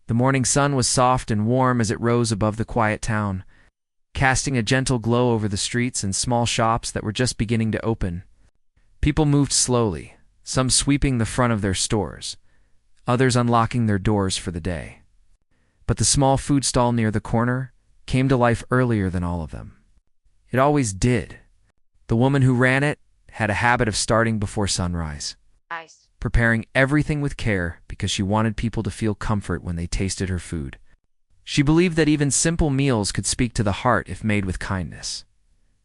The morning sun was soft and warm as it rose above the quiet town, casting a gentle glow over the streets and small shops that were just beginning to open. People moved slowly, some sweeping the front of their stores, others unlocking their doors for the day. But the small food stall near the corner came to life earlier than all of them. It always did. The woman who ran it had a habit of starting before sunrise, preparing everything with care because she wanted people to feel comfort when they tasted her food. She believed that even simple meals could speak to the heart if made with kindness.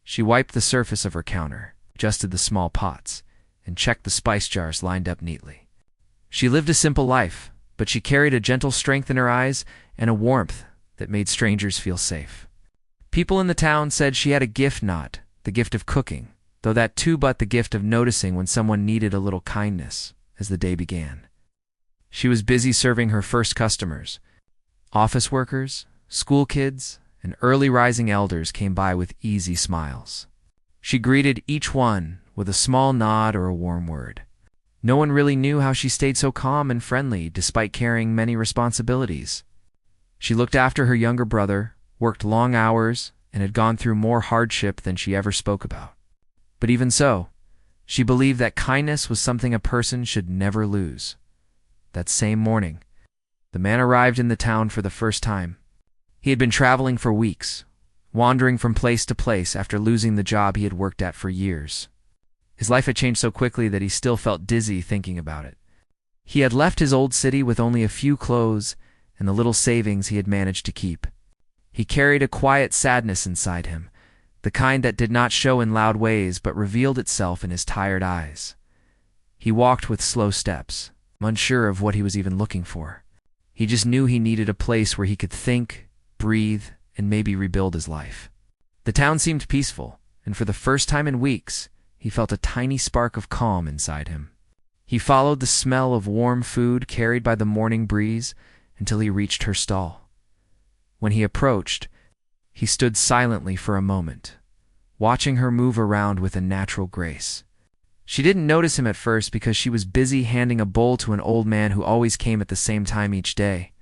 She wiped the surface of her counter, adjusted the small pots, and checked the spice jars lined up neatly. She lived a simple life, but she carried a gentle strength in her eyes and a warmth that made strangers feel safe. People in the town said she had a gift, not the gift of cooking, though that too, but the gift of noticing when someone needed a little kindness as the day began. She was busy serving her first customers. Office workers, school kids, and early rising elders came by with easy smiles. She greeted each one with a small nod or a warm word. No one really knew how she stayed so calm and friendly despite carrying many responsibilities. She looked after her younger brother, worked long hours, and had gone through more hardship than she ever spoke about. But even so, she believed that kindness was something a person should never lose. That same morning, the man arrived in the town for the first time. He had been traveling for weeks, wandering from place to place after losing the job he had worked at for years. His life had changed so quickly that he still felt dizzy thinking about it. He had left his old city with only a few clothes and the little savings he had managed to keep. He carried a quiet sadness inside him, the kind that did not show in loud ways but revealed itself in his tired eyes. He walked with slow steps, unsure of what he was even looking for. He just knew he needed a place where he could think, breathe, and maybe rebuild his life. The town seemed peaceful, and for the first time in weeks, he felt a tiny spark of calm inside him. He followed the smell of warm food carried by the morning breeze until he reached her stall. When he approached, he stood silently for a moment, watching her move around with a natural grace. She didn't notice him at first because she was busy handing a bowl to an old man who always came at the same time each day.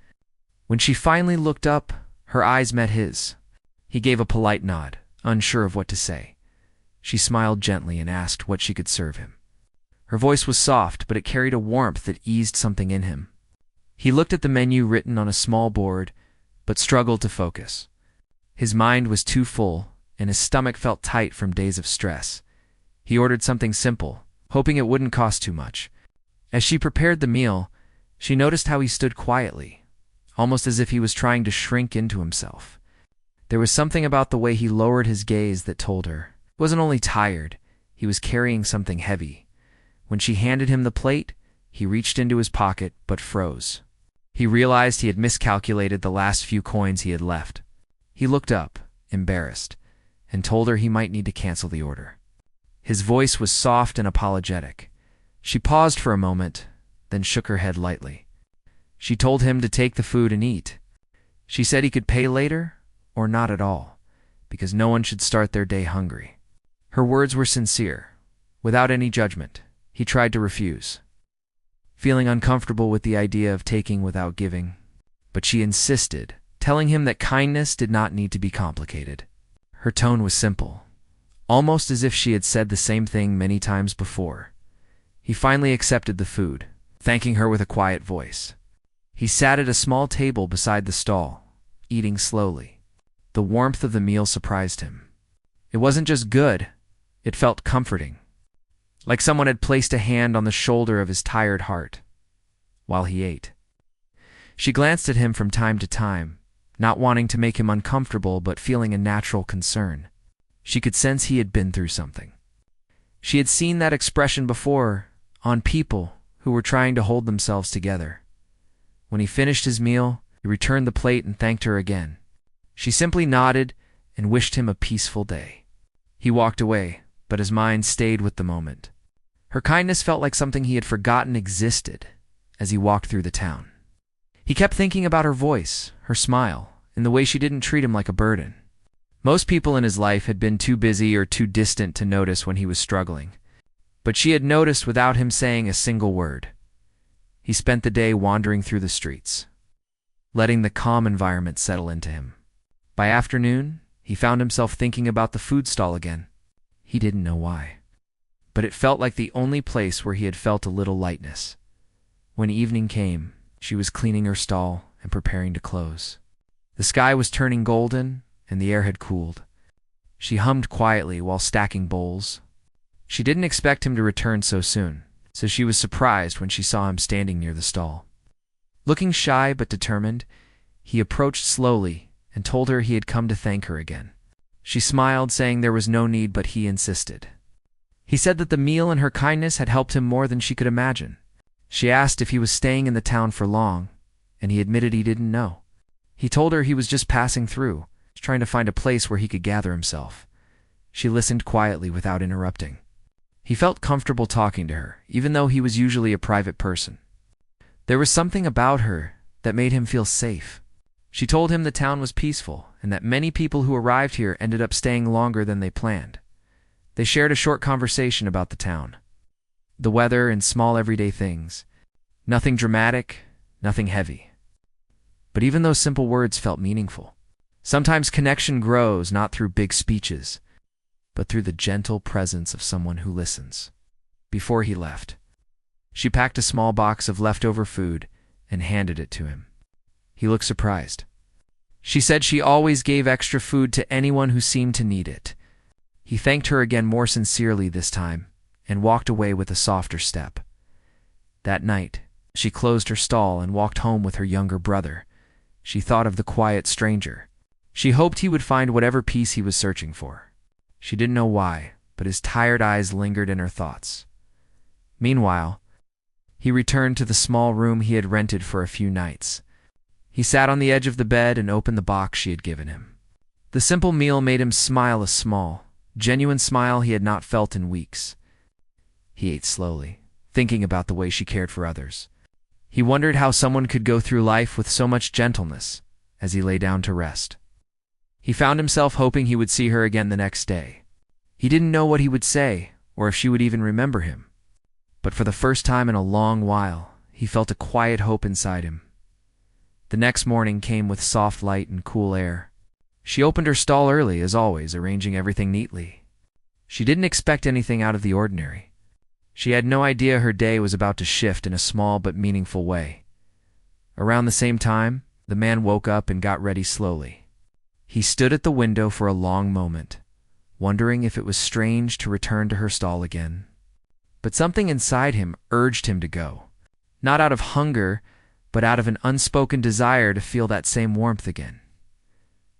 When she finally looked up, her eyes met his. He gave a polite nod, unsure of what to say. She smiled gently and asked what she could serve him. Her voice was soft, but it carried a warmth that eased something in him. He looked at the menu written on a small board, but struggled to focus. His mind was too full, and his stomach felt tight from days of stress. He ordered something simple, hoping it wouldn't cost too much. As she prepared the meal, she noticed how he stood quietly, almost as if he was trying to shrink into himself. There was something about the way he lowered his gaze that told her he wasn't only tired, he was carrying something heavy. When she handed him the plate, he reached into his pocket but froze. He realized he had miscalculated the last few coins he had left. He looked up, embarrassed, and told her he might need to cancel the order. His voice was soft and apologetic. She paused for a moment, then shook her head lightly. She told him to take the food and eat. She said he could pay later, or not at all, because no one should start their day hungry. Her words were sincere. Without any judgment, he tried to refuse, feeling uncomfortable with the idea of taking without giving. But she insisted, telling him that kindness did not need to be complicated. Her tone was simple, almost as if she had said the same thing many times before. He finally accepted the food, thanking her with a quiet voice. He sat at a small table beside the stall, eating slowly. The warmth of the meal surprised him. It wasn't just good, it felt comforting, like someone had placed a hand on the shoulder of his tired heart while he ate. She glanced at him from time to time, not wanting to make him uncomfortable but feeling a natural concern. She could sense he had been through something. She had seen that expression before on people who were trying to hold themselves together. When he finished his meal, he returned the plate and thanked her again. She simply nodded and wished him a peaceful day. He walked away, but his mind stayed with the moment. Her kindness felt like something he had forgotten existed as he walked through the town. He kept thinking about her voice, her smile, and the way she didn't treat him like a burden. Most people in his life had been too busy or too distant to notice when he was struggling, but she had noticed without him saying a single word. He spent the day wandering through the streets, letting the calm environment settle into him. By afternoon, he found himself thinking about the food stall again. He didn't know why, but it felt like the only place where he had felt a little lightness. When evening came, she was cleaning her stall and preparing to close. The sky was turning golden, and the air had cooled. She hummed quietly while stacking bowls. She didn't expect him to return so soon, so she was surprised when she saw him standing near the stall. Looking shy but determined, he approached slowly and told her he had come to thank her again. She smiled, saying there was no need, but he insisted. He said that the meal and her kindness had helped him more than she could imagine. She asked if he was staying in the town for long, and he admitted he didn't know. He told her he was just passing through, trying to find a place where he could gather himself. She listened quietly without interrupting. He felt comfortable talking to her, even though he was usually a private person. There was something about her that made him feel safe. She told him the town was peaceful, and that many people who arrived here ended up staying longer than they planned. They shared a short conversation about the town, the weather, and small everyday things. Nothing dramatic, nothing heavy. But even those simple words felt meaningful. Sometimes connection grows not through big speeches, but through the gentle presence of someone who listens. Before he left, she packed a small box of leftover food and handed it to him. He looked surprised. She said she always gave extra food to anyone who seemed to need it. He thanked her again more sincerely this time and walked away with a softer step. That night, she closed her stall and walked home with her younger brother. She thought of the quiet stranger. She hoped he would find whatever peace he was searching for. She didn't know why, but his tired eyes lingered in her thoughts. Meanwhile, he returned to the small room he had rented for a few nights. He sat on the edge of the bed and opened the box she had given him. The simple meal made him smile, a small, genuine smile he had not felt in weeks. He ate slowly, thinking about the way she cared for others. He wondered how someone could go through life with so much gentleness as he lay down to rest. He found himself hoping he would see her again the next day. He didn't know what he would say or if she would even remember him. But for the first time in a long while, he felt a quiet hope inside him. The next morning came with soft light and cool air. She opened her stall early, as always, arranging everything neatly. She didn't expect anything out of the ordinary. She had no idea her day was about to shift in a small but meaningful way. Around the same time, the man woke up and got ready slowly. He stood at the window for a long moment, wondering if it was strange to return to her stall again. But something inside him urged him to go, not out of hunger, but out of an unspoken desire to feel that same warmth again.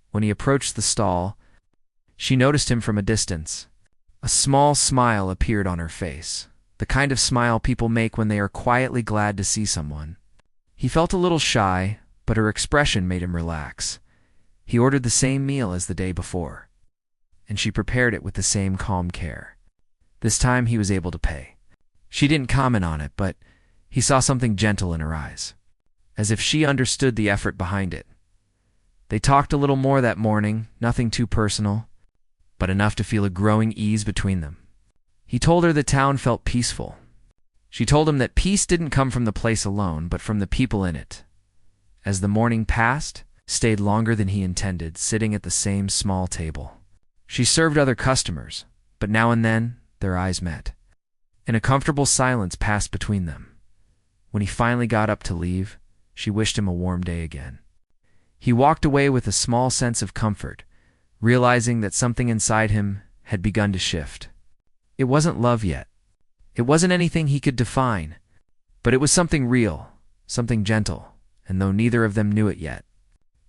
When he approached the stall, she noticed him from a distance. A small smile appeared on her face, the kind of smile people make when they are quietly glad to see someone. He felt a little shy, but her expression made him relax. He ordered the same meal as the day before, and she prepared it with the same calm care. This time he was able to pay. She didn't comment on it, but he saw something gentle in her eyes, as if she understood the effort behind it. They talked a little more that morning, nothing too personal, but enough to feel a growing ease between them. He told her the town felt peaceful. She told him that peace didn't come from the place alone, but from the people in it. As the morning passed, stayed longer than he intended, sitting at the same small table. She served other customers, but now and then their eyes met, and a comfortable silence passed between them. When he finally got up to leave, she wished him a warm day again. He walked away with a small sense of comfort, realizing that something inside him had begun to shift. It wasn't love yet. It wasn't anything he could define, but it was something real, something gentle, and though neither of them knew it yet,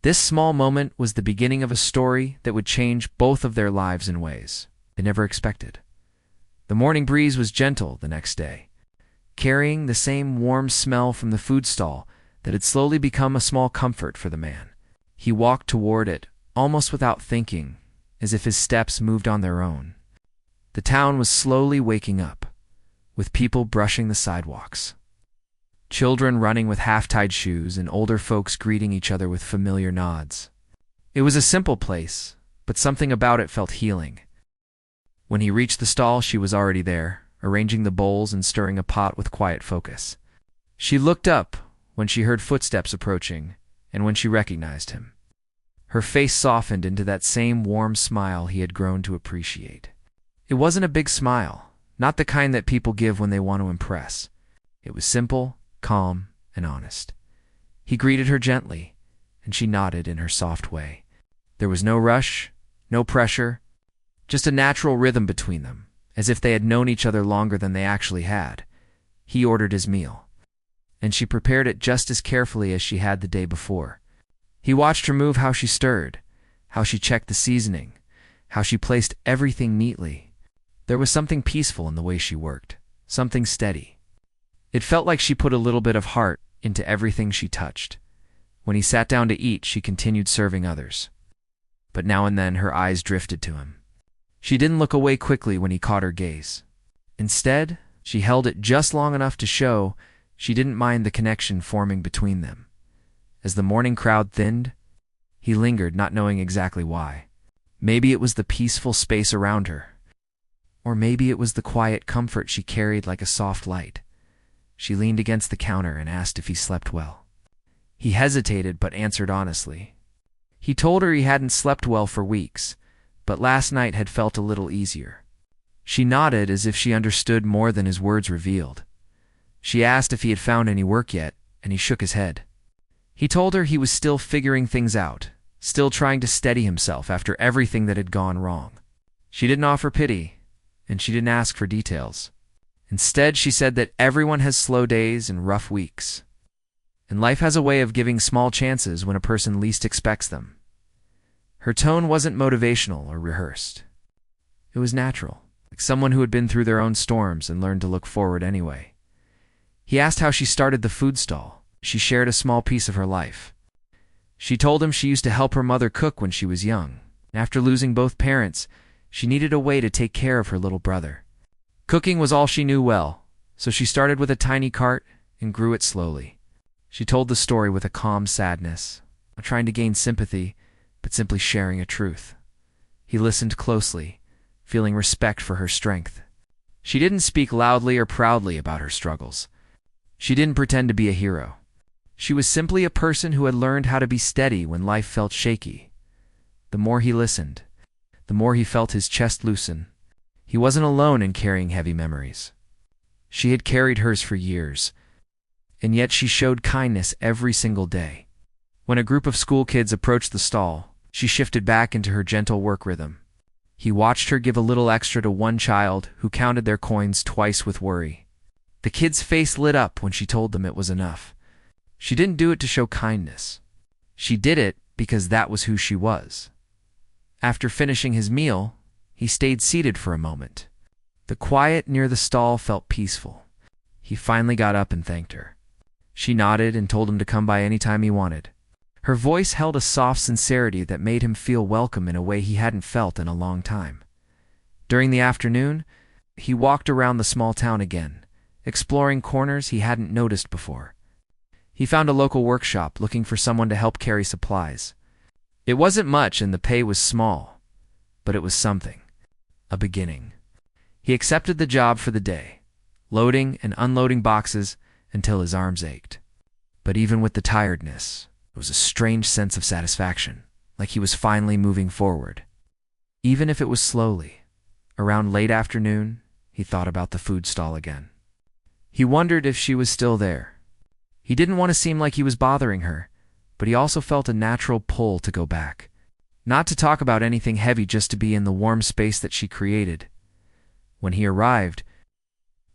this small moment was the beginning of a story that would change both of their lives in ways they never expected. The morning breeze was gentle the next day, carrying the same warm smell from the food stall that had slowly become a small comfort for the man. He walked toward it, almost without thinking, as if his steps moved on their own. The town was slowly waking up, with people brushing the sidewalks, children running with half-tied shoes, and older folks greeting each other with familiar nods. It was a simple place, but something about it felt healing. When he reached the stall, she was already there, arranging the bowls and stirring a pot with quiet focus. She looked up when she heard footsteps approaching, and when she recognized him, her face softened into that same warm smile he had grown to appreciate. It wasn't a big smile, not the kind that people give when they want to impress. It was simple, calm, and honest. He greeted her gently, and she nodded in her soft way. There was no rush, no pressure, just a natural rhythm between them, as if they had known each other longer than they actually had. He ordered his meal, and she prepared it just as carefully as she had the day before. He watched her move, how she stirred, how she checked the seasoning, how she placed everything neatly. There was something peaceful in the way she worked, something steady. It felt like she put a little bit of heart into everything she touched. When he sat down to eat, she continued serving others. But now and then her eyes drifted to him. She didn't look away quickly when he caught her gaze. Instead, she held it just long enough to show she didn't mind the connection forming between them. As the morning crowd thinned, he lingered, not knowing exactly why. Maybe it was the peaceful space around her, or maybe it was the quiet comfort she carried like a soft light. She leaned against the counter and asked if he slept well. He hesitated but answered honestly. He told her he hadn't slept well for weeks, but last night had felt a little easier. She nodded as if she understood more than his words revealed. She asked if he had found any work yet, and he shook his head. He told her he was still figuring things out, still trying to steady himself after everything that had gone wrong. She didn't offer pity, and she didn't ask for details. Instead, she said that everyone has slow days and rough weeks, and life has a way of giving small chances when a person least expects them. Her tone wasn't motivational or rehearsed. It was natural, like someone who had been through their own storms and learned to look forward anyway. He asked how she started the food stall. She shared a small piece of her life. She told him she used to help her mother cook when she was young. After losing both parents, she needed a way to take care of her little brother. Cooking was all she knew well, so she started with a tiny cart and grew it slowly. She told the story with a calm sadness, not trying to gain sympathy, but simply sharing a truth. He listened closely, feeling respect for her strength. She didn't speak loudly or proudly about her struggles. She didn't pretend to be a hero. She was simply a person who had learned how to be steady when life felt shaky. The more he listened, the more he felt his chest loosen. He wasn't alone in carrying heavy memories. She had carried hers for years, and yet she showed kindness every single day. When a group of school kids approached the stall, she shifted back into her gentle work rhythm. He watched her give a little extra to one child who counted their coins twice with worry. The kid's face lit up when she told them it was enough. She didn't do it to show kindness. She did it because that was who she was. After finishing his meal, he stayed seated for a moment. The quiet near the stall felt peaceful. He finally got up and thanked her. She nodded and told him to come by any time he wanted. Her voice held a soft sincerity that made him feel welcome in a way he hadn't felt in a long time. During the afternoon, he walked around the small town again, exploring corners he hadn't noticed before. He found a local workshop looking for someone to help carry supplies. It wasn't much and the pay was small, but it was something, a beginning. He accepted the job for the day, loading and unloading boxes until his arms ached. But even with the tiredness, there was a strange sense of satisfaction, like he was finally moving forward. Even if it was slowly. Around late afternoon, he thought about the food stall again. He wondered if she was still there. He didn't want to seem like he was bothering her, but he also felt a natural pull to go back. Not to talk about anything heavy, just to be in the warm space that she created. When he arrived,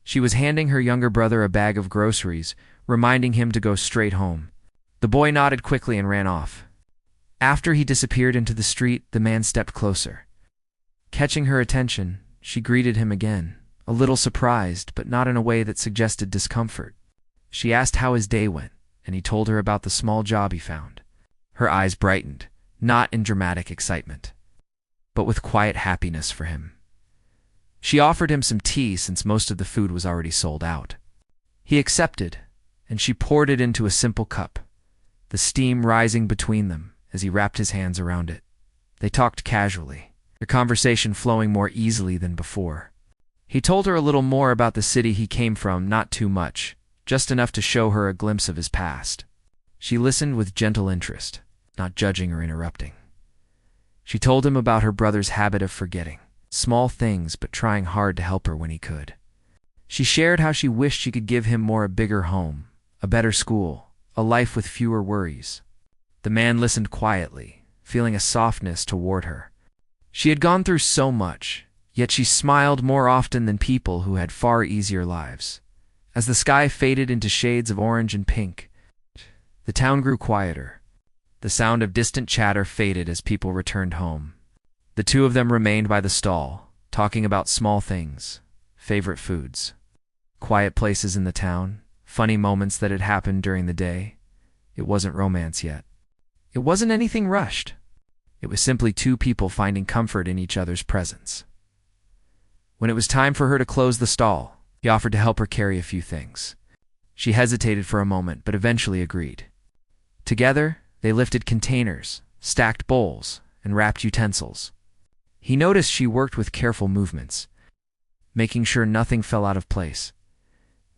she was handing her younger brother a bag of groceries, reminding him to go straight home. The boy nodded quickly and ran off. After he disappeared into the street, the man stepped closer. Catching her attention, she greeted him again, a little surprised, but not in a way that suggested discomfort. She asked how his day went, and he told her about the small job he found. Her eyes brightened, not in dramatic excitement, but with quiet happiness for him. She offered him some tea since most of the food was already sold out. He accepted, and she poured it into a simple cup, the steam rising between them as he wrapped his hands around it. They talked casually, their conversation flowing more easily than before. He told her a little more about the city he came from, not too much, just enough to show her a glimpse of his past. She listened with gentle interest, not judging or interrupting. She told him about her brother's habit of forgetting small things but trying hard to help her when he could. She shared how she wished she could give him a bigger home, a better school, a life with fewer worries. The man listened quietly, feeling a softness toward her. She had gone through so much, yet she smiled more often than people who had far easier lives. As the sky faded into shades of orange and pink, the town grew quieter. The sound of distant chatter faded as people returned home. The two of them remained by the stall, talking about small things, favorite foods, quiet places in the town, funny moments that had happened during the day. It wasn't romance yet. It wasn't anything rushed. It was simply two people finding comfort in each other's presence. When it was time for her to close the stall, he offered to help her carry a few things. She hesitated for a moment, but eventually agreed. Together, they lifted containers, stacked bowls, and wrapped utensils. He noticed she worked with careful movements, making sure nothing fell out of place.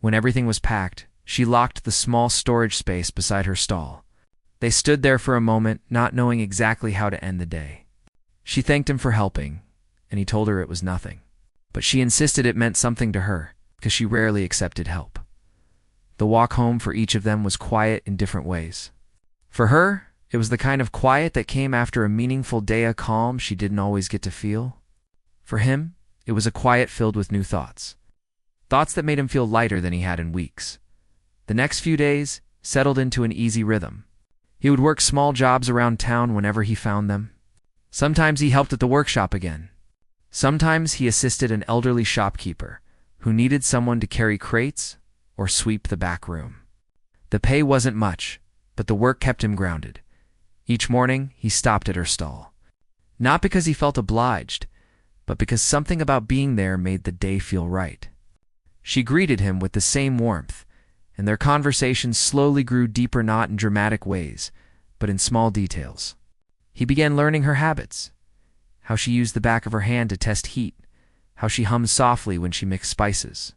When everything was packed, she locked the small storage space beside her stall. They stood there for a moment, not knowing exactly how to end the day. She thanked him for helping, and he told her it was nothing. But she insisted it meant something to her, because she rarely accepted help. The walk home for each of them was quiet in different ways. For her, it was the kind of quiet that came after a meaningful day of calm she didn't always get to feel. For him, it was a quiet filled with new thoughts. Thoughts that made him feel lighter than he had in weeks. The next few days settled into an easy rhythm. He would work small jobs around town whenever he found them. Sometimes he helped at the workshop again. Sometimes he assisted an elderly shopkeeper who needed someone to carry crates or sweep the back room. The pay wasn't much, but the work kept him grounded. Each morning, he stopped at her stall. Not because he felt obliged, but because something about being there made the day feel right. She greeted him with the same warmth, and their conversation slowly grew deeper, not in dramatic ways, but in small details. He began learning her habits, how she used the back of her hand to test heat, how she hummed softly when she mixed spices,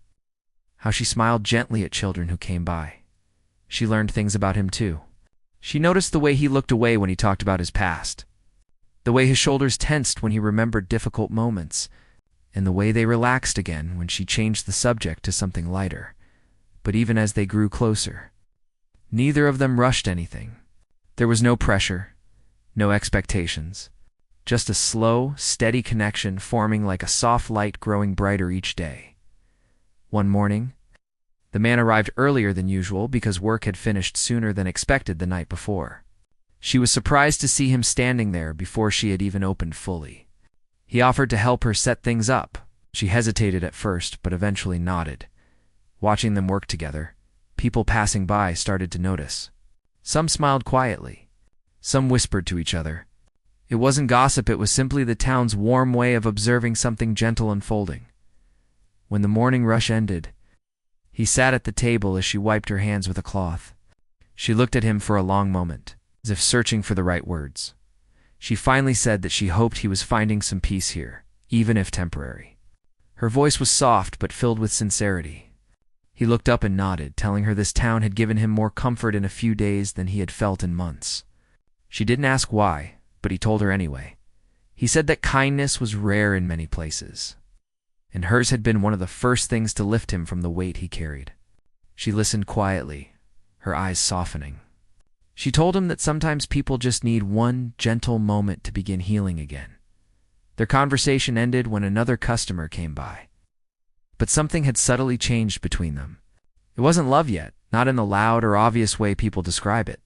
how she smiled gently at children who came by. She learned things about him too. She noticed the way he looked away when he talked about his past, the way his shoulders tensed when he remembered difficult moments, and the way they relaxed again when she changed the subject to something lighter. But even as they grew closer, neither of them rushed anything. There was no pressure, no expectations, just a slow, steady connection forming like a soft light growing brighter each day. One morning, the man arrived earlier than usual because work had finished sooner than expected the night before. She was surprised to see him standing there before she had even opened fully. He offered to help her set things up. She hesitated at first, but eventually nodded. Watching them work together, people passing by started to notice. Some smiled quietly. Some whispered to each other. It wasn't gossip, it was simply the town's warm way of observing something gentle unfolding. When the morning rush ended, he sat at the table as she wiped her hands with a cloth. She looked at him for a long moment, as if searching for the right words. She finally said that she hoped he was finding some peace here, even if temporary. Her voice was soft but filled with sincerity. He looked up and nodded, telling her this town had given him more comfort in a few days than he had felt in months. She didn't ask why, but he told her anyway. He said that kindness was rare in many places, and hers had been one of the first things to lift him from the weight he carried. She listened quietly, her eyes softening. She told him that sometimes people just need one gentle moment to begin healing again. Their conversation ended when another customer came by. But something had subtly changed between them. It wasn't love yet, not in the loud or obvious way people describe it.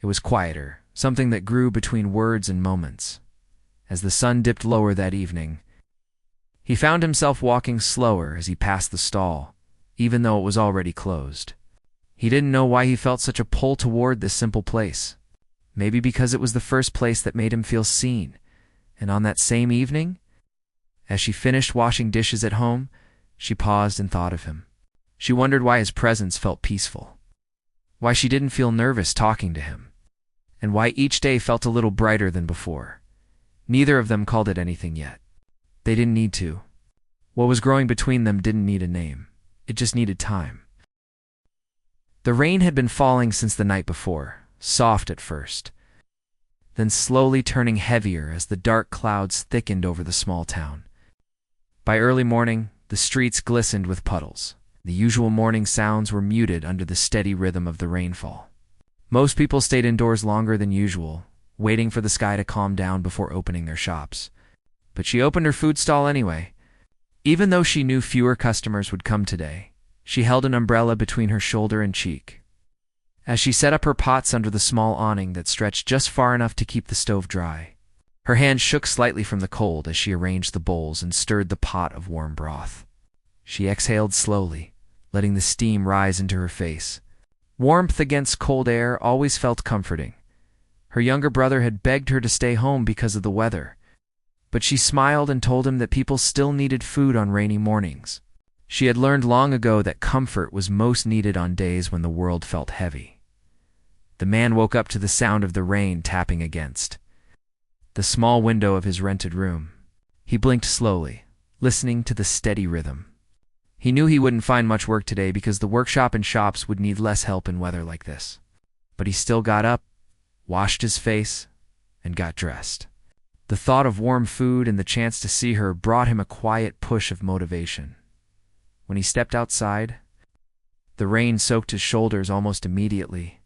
It was quieter, something that grew between words and moments. As the sun dipped lower that evening, he found himself walking slower as he passed the stall, even though it was already closed. He didn't know why he felt such a pull toward this simple place. Maybe because it was the first place that made him feel seen. And on that same evening, as she finished washing dishes at home, she paused and thought of him. She wondered why his presence felt peaceful, why she didn't feel nervous talking to him, and why each day felt a little brighter than before. Neither of them called it anything yet. They didn't need to. What was growing between them didn't need a name. It just needed time. The rain had been falling since the night before, soft at first, then slowly turning heavier as the dark clouds thickened over the small town. By early morning, the streets glistened with puddles. The usual morning sounds were muted under the steady rhythm of the rainfall. Most people stayed indoors longer than usual, waiting for the sky to calm down before opening their shops. But she opened her food stall anyway. Even though she knew fewer customers would come today, she held an umbrella between her shoulder and cheek. As she set up her pots under the small awning that stretched just far enough to keep the stove dry, her hands shook slightly from the cold as she arranged the bowls and stirred the pot of warm broth. She exhaled slowly, letting the steam rise into her face. Warmth against cold air always felt comforting. Her younger brother had begged her to stay home because of the weather, but she smiled and told him that people still needed food on rainy mornings. She had learned long ago that comfort was most needed on days when the world felt heavy. The man woke up to the sound of the rain tapping against the small window of his rented room. He blinked slowly, listening to the steady rhythm. He knew he wouldn't find much work today because the workshop and shops would need less help in weather like this. But he still got up, washed his face, and got dressed. The thought of warm food and the chance to see her brought him a quiet push of motivation. When he stepped outside, the rain soaked his shoulders almost immediately.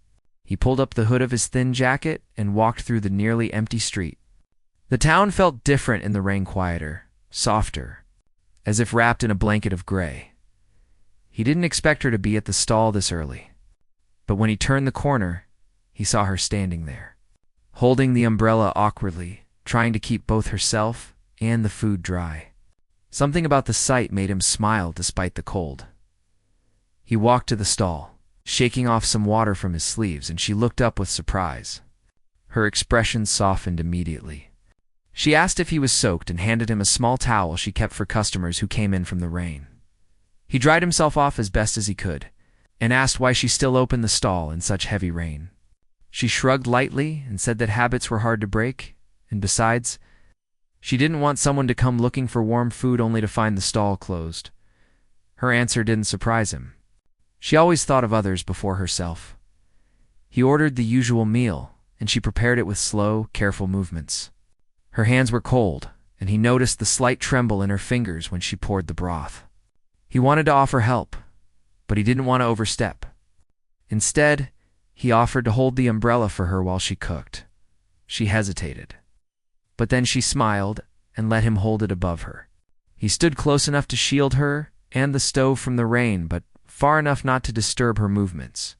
He pulled up the hood of his thin jacket and walked through the nearly empty street. The town felt different in the rain, quieter, softer, as if wrapped in a blanket of gray. He didn't expect her to be at the stall this early, but when he turned the corner, he saw her standing there, holding the umbrella awkwardly, trying to keep both herself and the food dry. Something about the sight made him smile despite the cold. He walked to the stall, shaking off some water from his sleeves, and she looked up with surprise. Her expression softened immediately. She asked if he was soaked and handed him a small towel she kept for customers who came in from the rain. He dried himself off as best as he could, and asked why she still opened the stall in such heavy rain. She shrugged lightly and said that habits were hard to break, and besides, she didn't want someone to come looking for warm food only to find the stall closed. Her answer didn't surprise him. She always thought of others before herself. He ordered the usual meal, and she prepared it with slow, careful movements. Her hands were cold, and he noticed the slight tremble in her fingers when she poured the broth. He wanted to offer help, but he didn't want to overstep. Instead, he offered to hold the umbrella for her while she cooked. She hesitated, but then she smiled and let him hold it above her. He stood close enough to shield her and the stove from the rain, but far enough not to disturb her movements.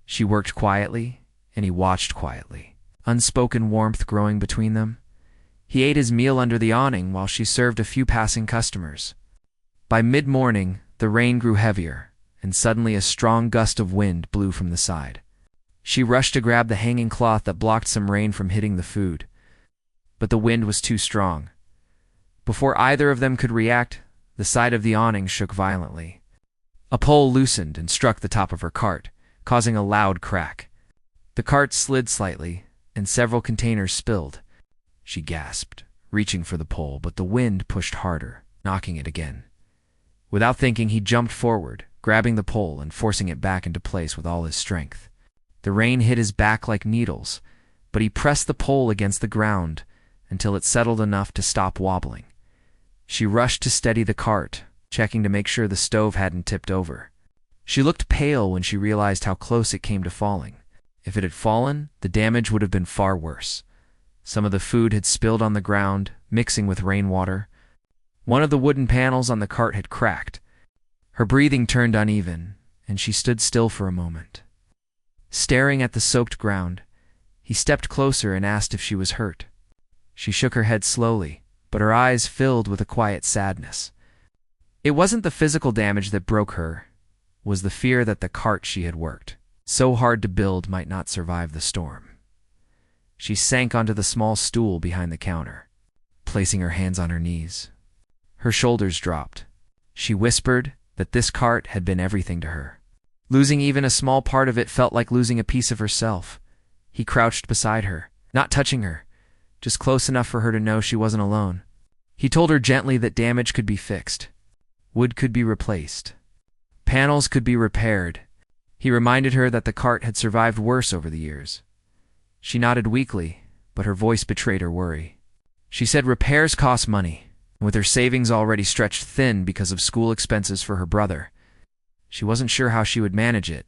She worked quietly, and he watched quietly, unspoken warmth growing between them. He ate his meal under the awning while she served a few passing customers. By mid-morning, the rain grew heavier, and suddenly a strong gust of wind blew from the side. She rushed to grab the hanging cloth that blocked some rain from hitting the food, but the wind was too strong. Before either of them could react, the side of the awning shook violently. A pole loosened and struck the top of her cart, causing a loud crack. The cart slid slightly, and several containers spilled. She gasped, reaching for the pole, but the wind pushed harder, knocking it again. Without thinking, he jumped forward, grabbing the pole and forcing it back into place with all his strength. The rain hit his back like needles, but he pressed the pole against the ground until it settled enough to stop wobbling. She rushed to steady the cart, checking to make sure the stove hadn't tipped over. She looked pale when she realized how close it came to falling. If it had fallen, the damage would have been far worse. Some of the food had spilled on the ground, mixing with rainwater. One of the wooden panels on the cart had cracked. Her breathing turned uneven, and she stood still for a moment. Staring at the soaked ground, he stepped closer and asked if she was hurt. She shook her head slowly, but her eyes filled with a quiet sadness. It wasn't the physical damage that broke her, it was the fear that the cart she had worked so hard to build might not survive the storm. She sank onto the small stool behind the counter, placing her hands on her knees. Her shoulders dropped. She whispered that this cart had been everything to her. Losing even a small part of it felt like losing a piece of herself. He crouched beside her, not touching her, just close enough for her to know she wasn't alone. He told her gently that damage could be fixed. Wood could be replaced. Panels could be repaired. He reminded her that the cart had survived worse over the years. She nodded weakly, but her voice betrayed her worry. She said repairs cost money, and with her savings already stretched thin because of school expenses for her brother, she wasn't sure how she would manage it.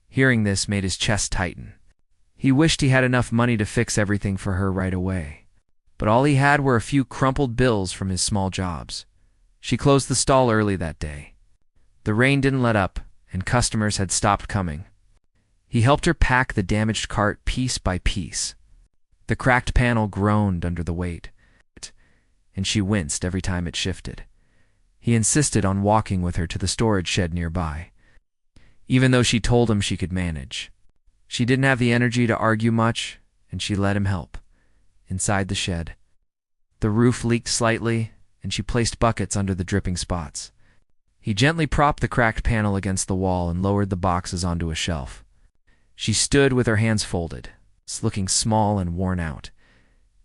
Hearing this made his chest tighten. He wished he had enough money to fix everything for her right away, but all he had were a few crumpled bills from his small jobs. She closed the stall early that day. The rain didn't let up, and customers had stopped coming. He helped her pack the damaged cart piece by piece. The cracked panel groaned under the weight, and she winced every time it shifted. He insisted on walking with her to the storage shed nearby, even though she told him she could manage. She didn't have the energy to argue much, and she let him help. Inside the shed, the roof leaked slightly, and she placed buckets under the dripping spots. He gently propped the cracked panel against the wall and lowered the boxes onto a shelf. She stood with her hands folded, looking small and worn out.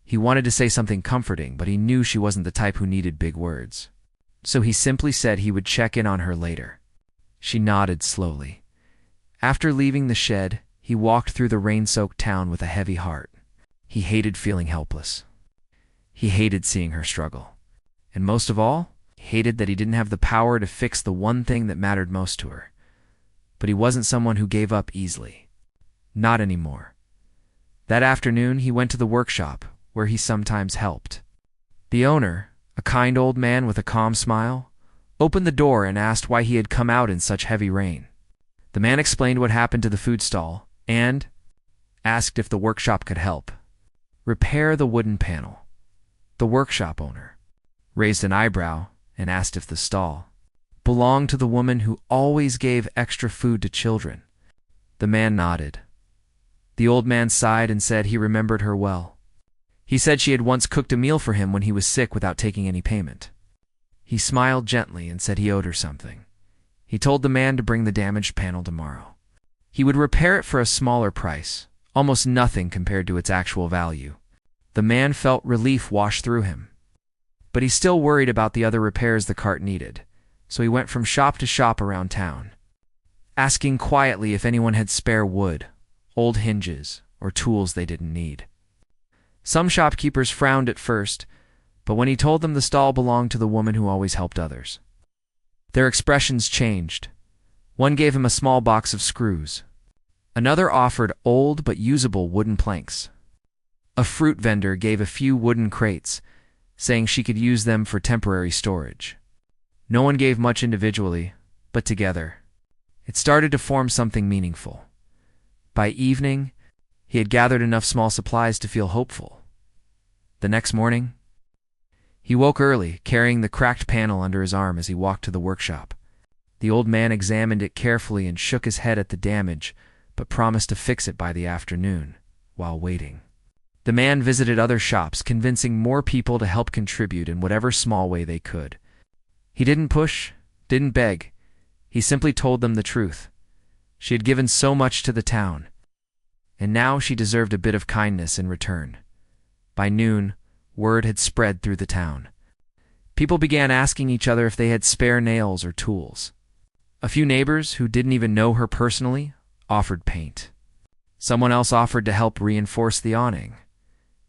He wanted to say something comforting, but he knew she wasn't the type who needed big words. So he simply said he would check in on her later. She nodded slowly. After leaving the shed, he walked through the rain-soaked town with a heavy heart. He hated feeling helpless. He hated seeing her struggle. And most of all, he hated that he didn't have the power to fix the one thing that mattered most to her. But he wasn't someone who gave up easily. Not anymore. That afternoon, he went to the workshop, where he sometimes helped. The owner, a kind old man with a calm smile, opened the door and asked why he had come out in such heavy rain. The man explained what happened to the food stall and asked if the workshop could help repair the wooden panel. The workshop owner raised an eyebrow and asked if the stall belonged to the woman who always gave extra food to children. The man nodded. The old man sighed and said he remembered her well. He said she had once cooked a meal for him when he was sick without taking any payment. He smiled gently and said he owed her something. He told the man to bring the damaged panel tomorrow. He would repair it for a smaller price, almost nothing compared to its actual value. The man felt relief wash through him. But he still worried about the other repairs the cart needed, so he went from shop to shop around town, asking quietly if anyone had spare wood, old hinges, or tools they didn't need. Some shopkeepers frowned at first, but when he told them the stall belonged to the woman who always helped others, their expressions changed. One gave him a small box of screws. Another offered old but usable wooden planks. A fruit vendor gave a few wooden crates, saying she could use them for temporary storage. No one gave much individually, but together, it started to form something meaningful. By evening, he had gathered enough small supplies to feel hopeful. The next morning, he woke early, carrying the cracked panel under his arm as he walked to the workshop. The old man examined it carefully and shook his head at the damage, but promised to fix it by the afternoon, while waiting. The man visited other shops, convincing more people to help contribute in whatever small way they could. He didn't push, didn't beg. He simply told them the truth. She had given so much to the town, and now she deserved a bit of kindness in return. By noon, word had spread through the town. People began asking each other if they had spare nails or tools. A few neighbors, who didn't even know her personally, offered paint. Someone else offered to help reinforce the awning.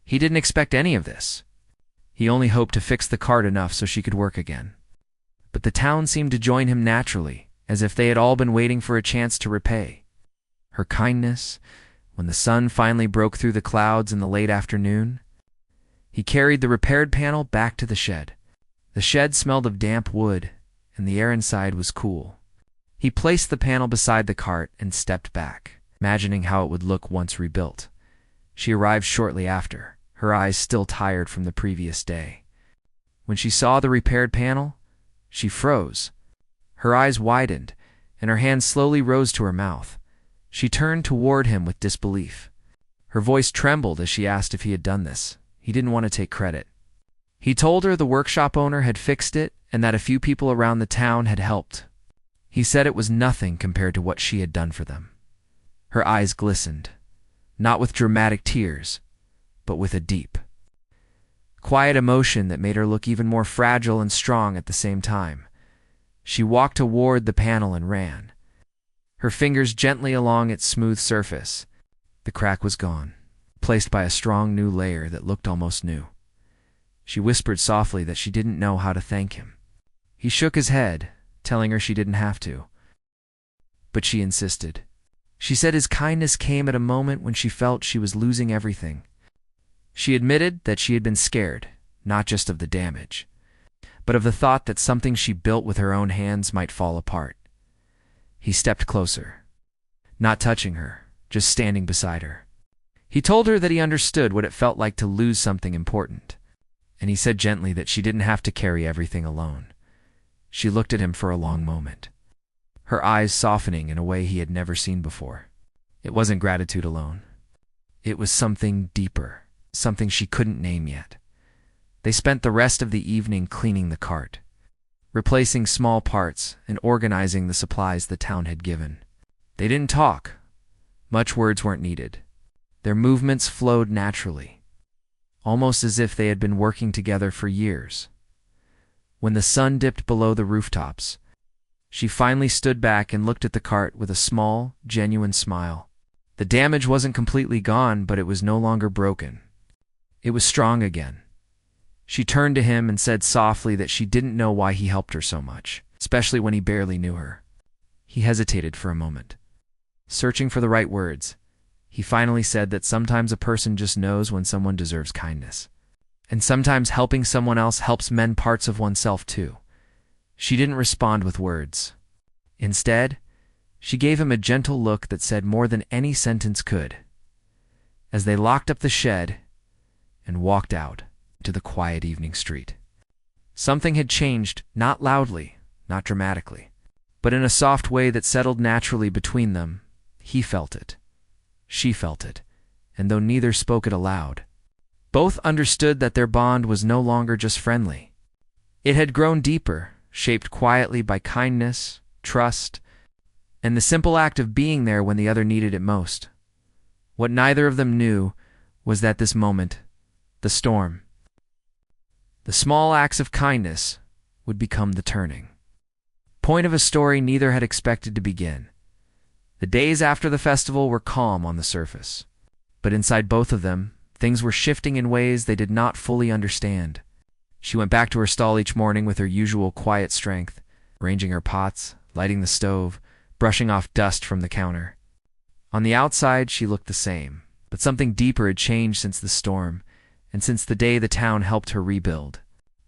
He didn't expect any of this. He only hoped to fix the cart enough so she could work again. But the town seemed to join him naturally, as if they had all been waiting for a chance to repay. Her kindness, when the sun finally broke through the clouds in the late afternoon, he carried the repaired panel back to the shed. The shed smelled of damp wood, and the air inside was cool. He placed the panel beside the cart and stepped back, imagining how it would look once rebuilt. She arrived shortly after, her eyes still tired from the previous day. When she saw the repaired panel, she froze. Her eyes widened, and her hand slowly rose to her mouth. She turned toward him with disbelief. Her voice trembled as she asked if he had done this. He didn't want to take credit. He told her the workshop owner had fixed it and that a few people around the town had helped. He said it was nothing compared to what she had done for them. Her eyes glistened, not with dramatic tears, but with a deep, quiet emotion that made her look even more fragile and strong at the same time. She walked toward the panel and ran. her fingers gently along its smooth surface. The crack was gone, replaced by a strong new layer that looked almost new. She whispered softly that she didn't know how to thank him. He shook his head, telling her she didn't have to. But she insisted. She said his kindness came at a moment when she felt she was losing everything. She admitted that she had been scared, not just of the damage, but of the thought that something she built with her own hands might fall apart. He stepped closer, not touching her, just standing beside her. He told her that he understood what it felt like to lose something important, and he said gently that she didn't have to carry everything alone. She looked at him for a long moment, her eyes softening in a way he had never seen before. It wasn't gratitude alone. It was something deeper, something she couldn't name yet. They spent the rest of the evening cleaning the cart, replacing small parts and organizing the supplies the town had given. They didn't talk. Much words weren't needed. Their movements flowed naturally, almost as if they had been working together for years. When the sun dipped below the rooftops, she finally stood back and looked at the cart with a small, genuine smile. The damage wasn't completely gone, but it was no longer broken. It was strong again. She turned to him and said softly that she didn't know why he helped her so much, especially when he barely knew her. He hesitated for a moment, searching for the right words. He finally said that sometimes a person just knows when someone deserves kindness. And sometimes helping someone else helps mend parts of oneself too. She didn't respond with words. Instead, she gave him a gentle look that said more than any sentence could. As they locked up the shed and walked out to the quiet evening street. Something had changed, not loudly, not dramatically, but in a soft way that settled naturally between them. He felt it. She felt it, and though neither spoke it aloud, both understood that their bond was no longer just friendly. It had grown deeper, shaped quietly by kindness, trust, and the simple act of being there when the other needed it most. What neither of them knew was that this moment, the storm, the small acts of kindness, would become the turning point of a story neither had expected to begin. The days after the festival were calm on the surface, but inside both of them, things were shifting in ways they did not fully understand. She went back to her stall each morning with her usual quiet strength, arranging her pots, lighting the stove, brushing off dust from the counter. On the outside, she looked the same, but something deeper had changed since the storm, and since the day the town helped her rebuild.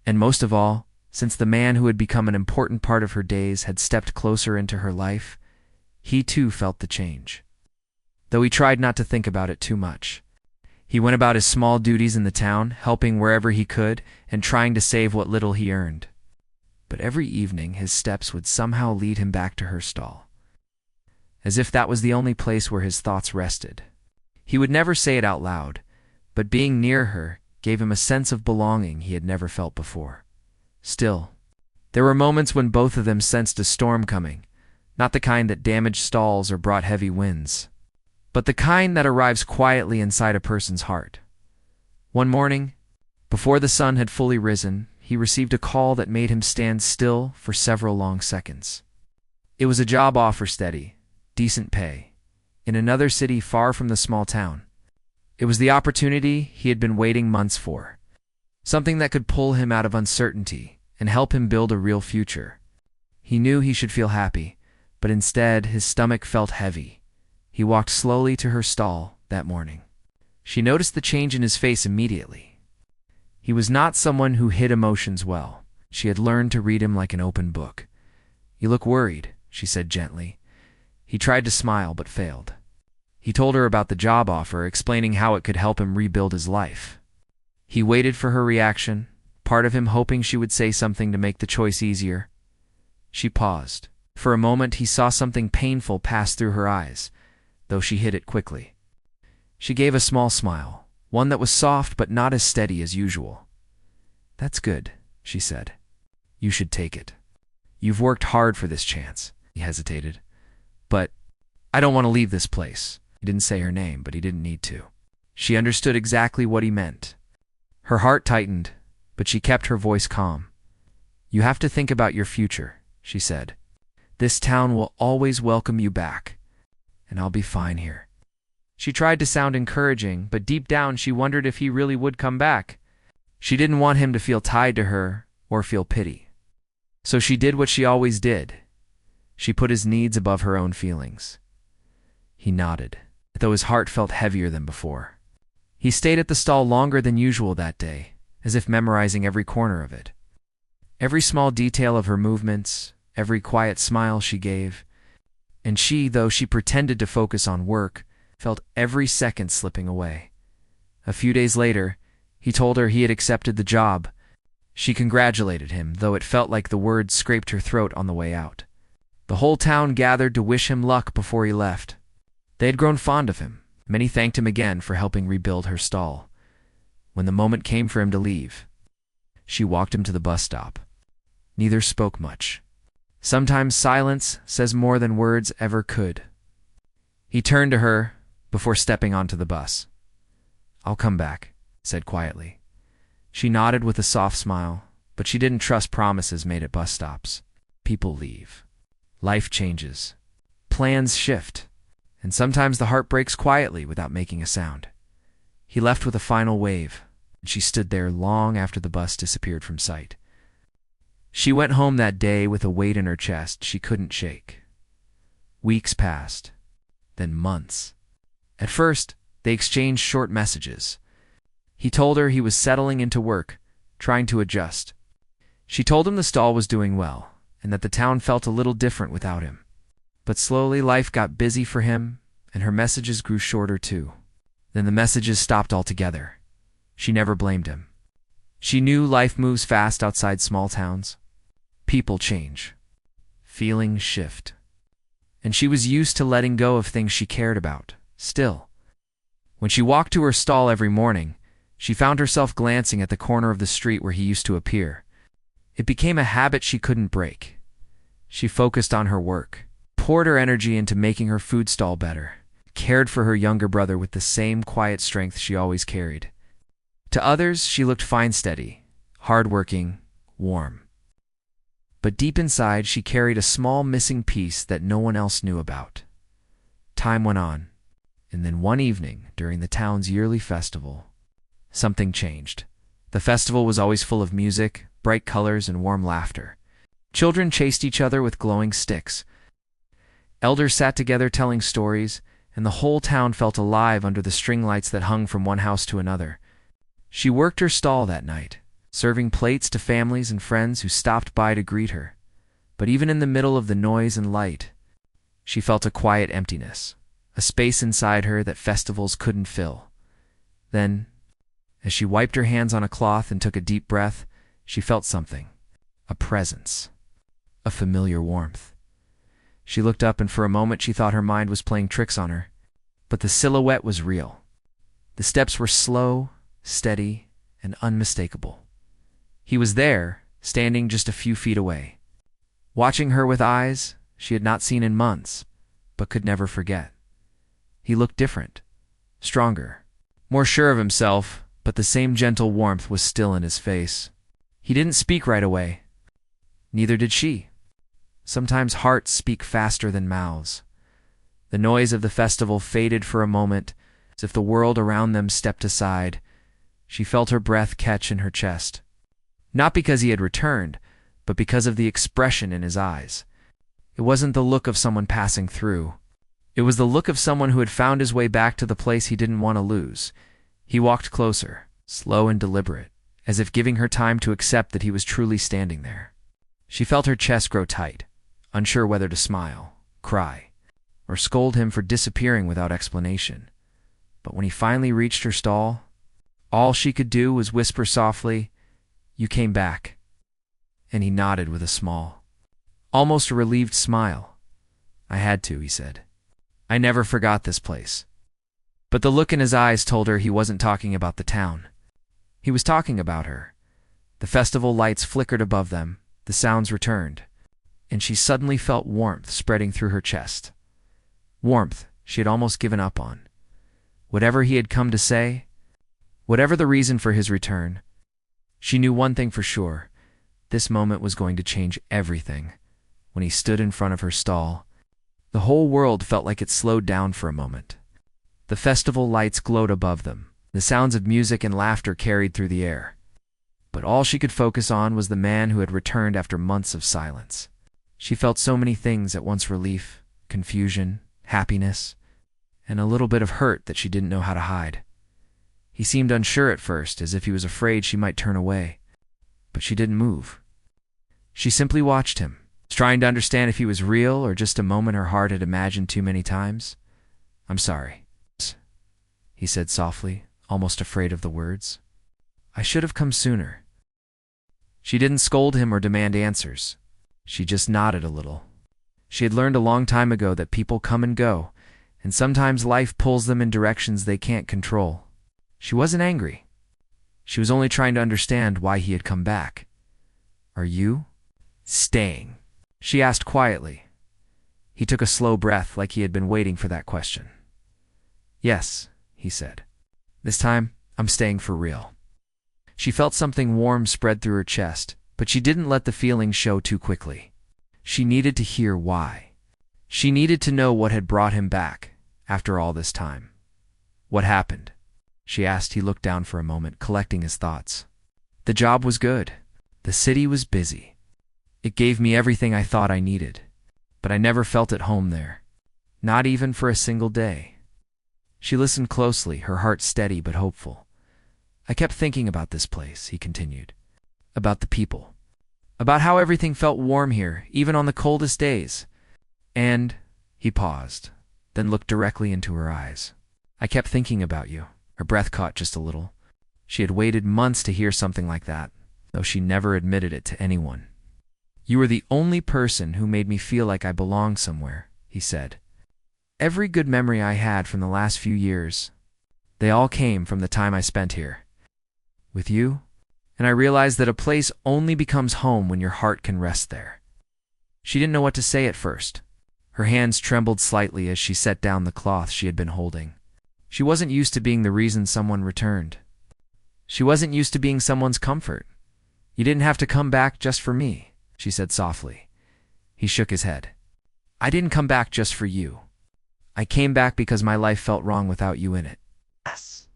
And most of all, since the man who had become an important part of her days had stepped closer into her life, he too felt the change. Though he tried not to think about it too much. He went about his small duties in the town, helping wherever he could and trying to save what little he earned. But every evening his steps would somehow lead him back to her stall, as if that was the only place where his thoughts rested. He would never say it out loud, but being near her gave him a sense of belonging he had never felt before. Still, there were moments when both of them sensed a storm coming, not the kind that damaged stalls or brought heavy winds, but the kind that arrives quietly inside a person's heart. One morning, before the sun had fully risen, he received a call that made him stand still for several long seconds. It was a job offer, steady, decent pay, in another city far from the small town. It was the opportunity he had been waiting months for, something that could pull him out of uncertainty and help him build a real future. He knew he should feel happy, but instead his stomach felt heavy. He walked slowly to her stall that morning. She noticed the change in his face immediately. He was not someone who hid emotions well. She had learned to read him like an open book. "You look worried," she said gently. He tried to smile but failed. He told her about the job offer, explaining how it could help him rebuild his life. He waited for her reaction, part of him hoping she would say something to make the choice easier. She paused. For a moment he saw something painful pass through her eyes, though she hid it quickly. She gave a small smile, one that was soft but not as steady as usual. "That's good," she said. "You should take it. You've worked hard for this chance." He hesitated. "But I don't want to leave this place." He didn't say her name, but he didn't need to. She understood exactly what he meant. Her heart tightened, but she kept her voice calm. "You have to think about your future," she said. This town will always welcome you back, and I'll be fine here." She tried to sound encouraging, but deep down she wondered if he really would come back. She didn't want him to feel tied to her or feel pity. So she did what she always did. She put his needs above her own feelings. He nodded, though his heart felt heavier than before. He stayed at the stall longer than usual that day, as if memorizing every corner of it. Every small detail of her movements, every quiet smile she gave. And she, though she pretended to focus on work, felt every second slipping away. A few days later, he told her he had accepted the job. She congratulated him, though it felt like the words scraped her throat on the way out. The whole town gathered to wish him luck before he left. They had grown fond of him. Many thanked him again for helping rebuild her stall. When the moment came for him to leave, she walked him to the bus stop. Neither spoke much. Sometimes silence says more than words ever could. He turned to her before stepping onto the bus. "I'll come back," said quietly. She nodded with a soft smile, but she didn't trust promises made at bus stops. People leave. Life changes. Plans shift. And sometimes the heart breaks quietly without making a sound. He left with a final wave, and she stood there long after the bus disappeared from sight. She went home that day with a weight in her chest she couldn't shake. Weeks passed, then months. At first, they exchanged short messages. He told her he was settling into work, trying to adjust. She told him the stall was doing well, and that the town felt a little different without him. But slowly life got busy for him, and her messages grew shorter too. Then the messages stopped altogether. She never blamed him. She knew life moves fast outside small towns. People change. Feelings shift. And she was used to letting go of things she cared about. Still, when she walked to her stall every morning, she found herself glancing at the corner of the street where he used to appear. It became a habit she couldn't break. She focused on her work, poured her energy into making her food stall better, cared for her younger brother with the same quiet strength she always carried. To others, she looked fine, steady, hardworking, warm. But deep inside, she carried a small missing piece that no one else knew about. Time went on, and then one evening, during the town's yearly festival, something changed. The festival was always full of music, bright colors, and warm laughter. Children chased each other with glowing sticks. Elders sat together telling stories, and the whole town felt alive under the string lights that hung from one house to another. She worked her stall that night, serving plates to families and friends who stopped by to greet her. But even in the middle of the noise and light, she felt a quiet emptiness, a space inside her that festivals couldn't fill. Then, as she wiped her hands on a cloth and took a deep breath, she felt something, a presence, a familiar warmth. She looked up, and for a moment she thought her mind was playing tricks on her. But the silhouette was real. The steps were slow, steady, and unmistakable. He was there, standing just a few feet away, watching her with eyes she had not seen in months, but could never forget. He looked different, stronger, more sure of himself, but the same gentle warmth was still in his face. He didn't speak right away. Neither did she. Sometimes hearts speak faster than mouths. The noise of the festival faded for a moment, as if the world around them stepped aside. She felt her breath catch in her chest. Not because he had returned, but because of the expression in his eyes. It wasn't the look of someone passing through. It was the look of someone who had found his way back to the place he didn't want to lose. He walked closer, slow and deliberate, as if giving her time to accept that he was truly standing there. She felt her chest grow tight, unsure whether to smile, cry, or scold him for disappearing without explanation. But when he finally reached her stall, all she could do was whisper softly, "You came back." And he nodded with a small, almost a relieved smile. "I had to," he said. "I never forgot this place." But the look in his eyes told her he wasn't talking about the town. He was talking about her. The festival lights flickered above them, the sounds returned, and she suddenly felt warmth spreading through her chest. Warmth she had almost given up on. Whatever he had come to say, whatever the reason for his return, she knew one thing for sure: this moment was going to change everything. when he stood in front of her stall. The whole world felt like it slowed down for a moment. The festival lights glowed above them. The sounds of music and laughter carried through the air. But all she could focus on was the man who had returned after months of silence. She felt so many things at once: relief, confusion, happiness, and a little bit of hurt that she didn't know how to hide. He seemed unsure at first, as if he was afraid she might turn away. But she didn't move. She simply watched him, trying to understand if he was real or just a moment her heart had imagined too many times. "I'm sorry," he said softly, almost afraid of the words. "I should have come sooner." She didn't scold him or demand answers. She just nodded a little. She had learned a long time ago that people come and go, and sometimes life pulls them in directions they can't control. She wasn't angry. She was only trying to understand why he had come back. "Are you staying?" she asked quietly. He took a slow breath, like he had been waiting for that question. "Yes," he said. "This time, I'm staying for real." She felt something warm spread through her chest, but she didn't let the feeling show too quickly. She needed to hear why. She needed to know what had brought him back after all this time. "What happened?" she asked. He looked down for a moment, collecting his thoughts. "The job was good. The city was busy. It gave me everything I thought I needed. But I never felt at home there. Not even for a single day." She listened closely, her heart steady but hopeful. "I kept thinking about this place," he continued. "About the people. About how everything felt warm here, even on the coldest days. And," he paused, then looked directly into her eyes. "I kept thinking about you." Her breath caught just a little. She had waited months to hear something like that, though she never admitted it to anyone. "You were the only person who made me feel like I belonged somewhere," he said. "Every good memory I had from the last few years, they all came from the time I spent here with you, and I realized that a place only becomes home when your heart can rest there." She didn't know what to say at first. Her hands trembled slightly as she set down the cloth she had been holding. She wasn't used to being the reason someone returned. She wasn't used to being someone's comfort. "You didn't have to come back just for me," she said softly. He shook his head. "I didn't come back just for you. I came back because my life felt wrong without you in it." Yes.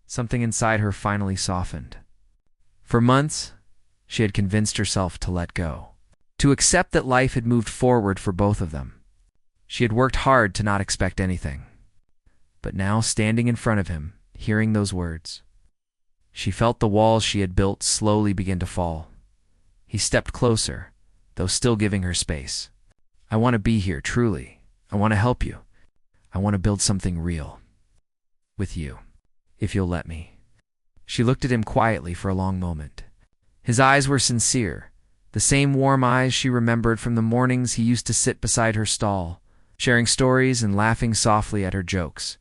Something inside her finally softened. For months, she had convinced herself to let go, to accept that life had moved forward for both of them. She had worked hard to not expect anything. But now, standing in front of him, hearing those words, she felt the walls she had built slowly begin to fall. He stepped closer, though still giving her space. "I want to be here, truly. I want to help you. I want to build something real with you, if you'll let me." She looked at him quietly for a long moment. His eyes were sincere, the same warm eyes she remembered from the mornings he used to sit beside her stall, sharing stories and laughing softly at her jokes.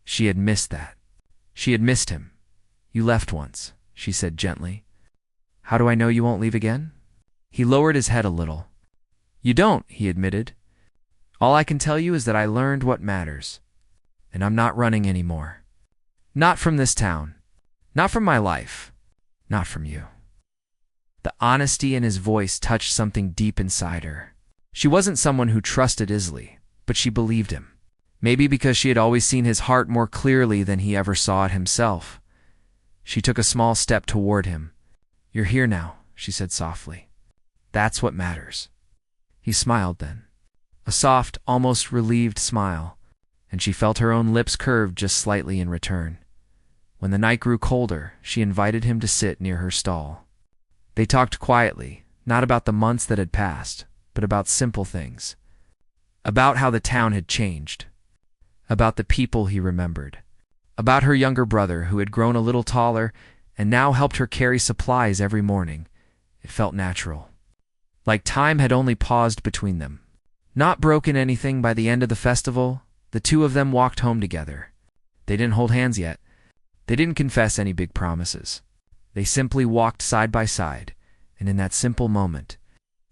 She had missed that. She had missed him. "You left once," she said gently. "How do I know you won't leave again?" He lowered his head a little. "You don't," he admitted. "All I can tell you is that I learned what matters. And I'm not running anymore. Not from this town. Not from my life. Not from you." The honesty in his voice touched something deep inside her. She wasn't someone who trusted easily, but she believed him. Maybe because she had always seen his heart more clearly than he ever saw it himself. She took a small step toward him. "You're here now," she said softly. "That's what matters." He smiled then. A soft, almost relieved smile, and she felt her own lips curve just slightly in return. When the night grew colder, she invited him to sit near her stall. They talked quietly, not about the months that had passed, but about simple things. About how the town had changed. About the people he remembered. About her younger brother who had grown a little taller and now helped her carry supplies every morning. It felt natural. Like time had only paused between them. Not broken anything. By the end of the festival, the two of them walked home together. They didn't hold hands yet. They didn't confess any big promises. They simply walked side by side, and in that simple moment,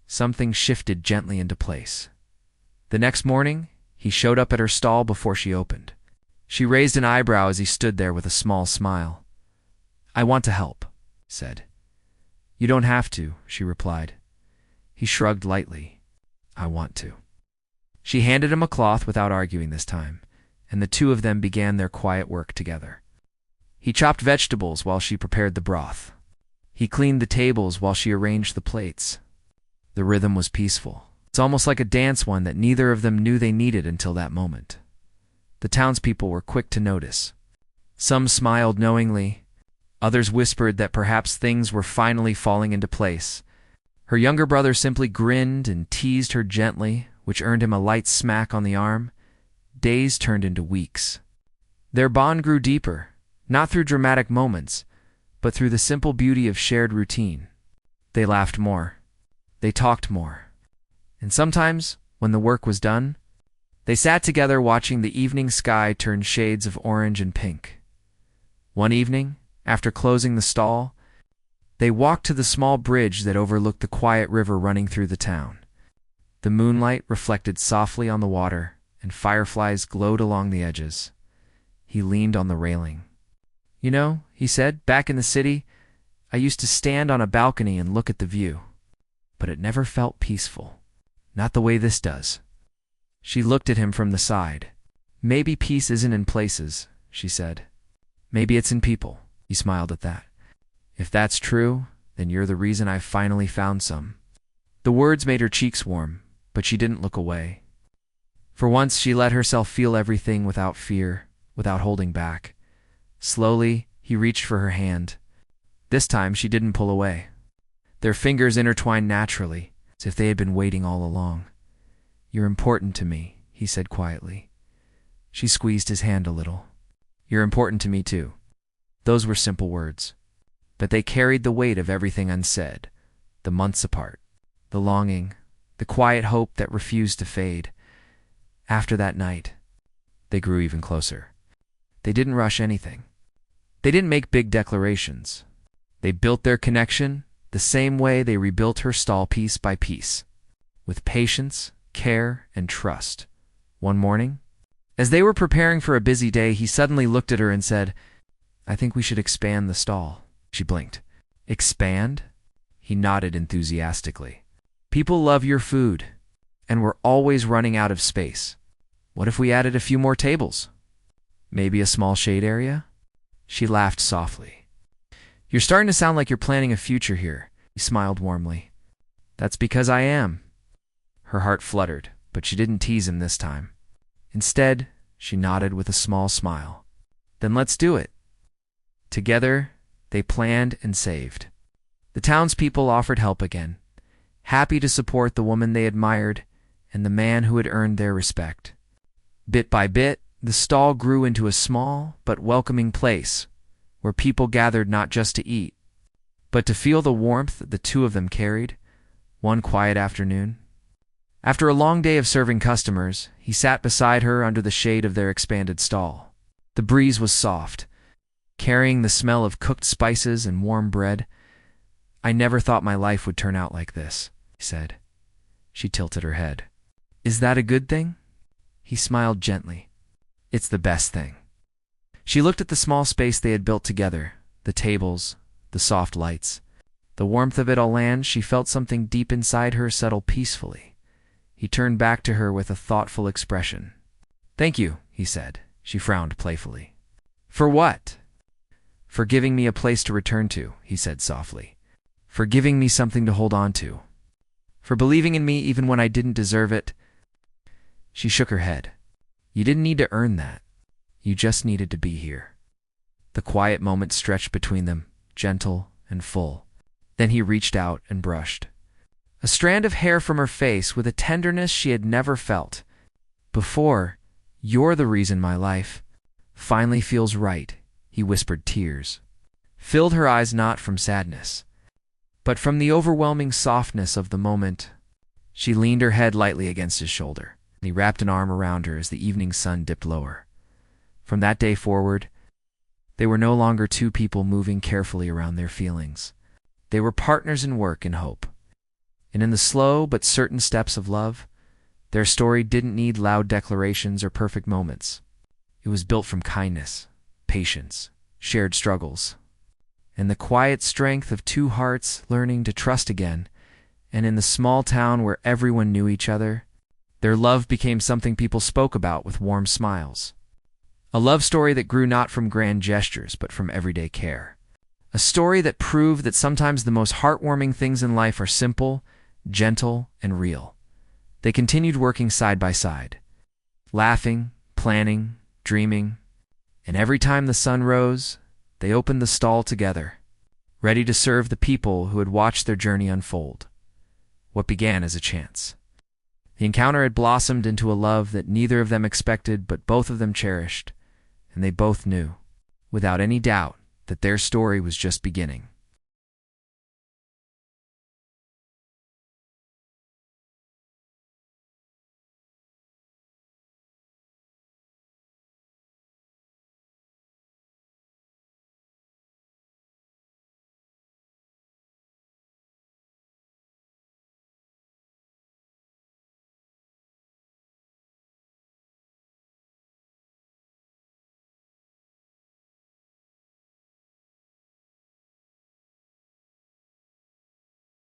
something shifted gently into place. The next morning, he showed up at her stall before she opened. She raised an eyebrow as he stood there with a small smile. "I want to help," he said. "You don't have to," she replied. He shrugged lightly. I want to." She handed him a cloth without arguing this time, and the two of them began their quiet work together. He chopped vegetables while she prepared the broth. He cleaned the tables while she arranged the plates. The rhythm was peaceful. It's almost like a dance, one that neither of them knew they needed until that moment. The townspeople were quick to notice. Some smiled knowingly. Others whispered that perhaps things were finally falling into place. Her younger brother simply grinned and teased her gently, which earned him a light smack on the arm. Days turned into weeks. Their bond grew deeper, not through dramatic moments, but through the simple beauty of shared routine. They laughed more. They talked more. And sometimes, when the work was done, they sat together watching the evening sky turn shades of orange and pink. One evening, after closing the stall, they walked to the small bridge that overlooked the quiet river running through the town. The moonlight reflected softly on the water, and fireflies glowed along the edges. He leaned on the railing. "You know," he said, "back in the city, I used to stand on a balcony and look at the view. But it never felt peaceful. Not the way this does." She looked at him from the side. "Maybe peace isn't in places," she said. "Maybe it's in people." He smiled at that. "If that's true, then you're the reason I've finally found some." The words made her cheeks warm, but she didn't look away. For once, she let herself feel everything without fear, without holding back. Slowly, he reached for her hand. This time, she didn't pull away. Their fingers intertwined naturally, as if they had been waiting all along. "You're important to me," he said quietly. She squeezed his hand a little. "You're important to me too." Those were simple words, but they carried the weight of everything unsaid, the months apart, the longing, the quiet hope that refused to fade. After that night, they grew even closer. They didn't rush anything. They didn't make big declarations. They built their connection the same way they rebuilt her stall piece by piece, with patience, care, and trust. One morning, as they were preparing for a busy day, he suddenly looked at her and said, "I think we should expand the stall." She blinked. "Expand?" He nodded enthusiastically. "People love your food, and we're always running out of space. What if we added a few more tables? Maybe a small shade area?" She laughed softly. "You're starting to sound like you're planning a future here." He smiled warmly. "That's because I am." Her heart fluttered, but she didn't tease him this time. Instead, she nodded with a small smile. "Then let's do it." Together, they planned and saved. The townspeople offered help again, happy to support the woman they admired and the man who had earned their respect. Bit by bit, the stall grew into a small but welcoming place where people gathered not just to eat, but to feel the warmth that the two of them carried. One quiet afternoon, after a long day of serving customers, he sat beside her under the shade of their expanded stall. The breeze was soft, carrying the smell of cooked spices and warm bread. "I never thought my life would turn out like this," he said. She tilted her head. "Is that a good thing?" He smiled gently. "It's the best thing." She looked at the small space they had built together, the tables, the soft lights. The warmth of it all, and she felt something deep inside her settle peacefully. He turned back to her with a thoughtful expression. "Thank you," he said. She frowned playfully. "For what?" "For giving me a place to return to," he said softly. "For giving me something to hold on to. For believing in me even when I didn't deserve it." She shook her head. "You didn't need to earn that. You just needed to be here." The quiet moment stretched between them, gentle and full. Then he reached out and brushed a strand of hair from her face with a tenderness she had never felt before. "You're the reason my life finally feels right," he whispered. Tears filled her eyes, not from sadness, but from the overwhelming softness of the moment. She leaned her head lightly against his shoulder, and he wrapped an arm around her as the evening sun dipped lower. From that day forward, they were no longer two people moving carefully around their feelings. They were partners in work and hope. And in the slow but certain steps of love, their story didn't need loud declarations or perfect moments. It was built from kindness, patience, shared struggles, and the quiet strength of two hearts learning to trust again and in the small town where everyone knew each other, their love became something people spoke about with warm smiles. A love story that grew not from grand gestures, but from everyday care. A story that proved that sometimes the most heartwarming things in life are simple, gentle, and real. They continued working side by side, laughing, planning, dreaming, and every time the sun rose, they opened the stall together, ready to serve the people who had watched their journey unfold. What began as a chance. The encounter had blossomed into a love that neither of them expected, but both of them cherished, and they both knew, without any doubt, that their story was just beginning.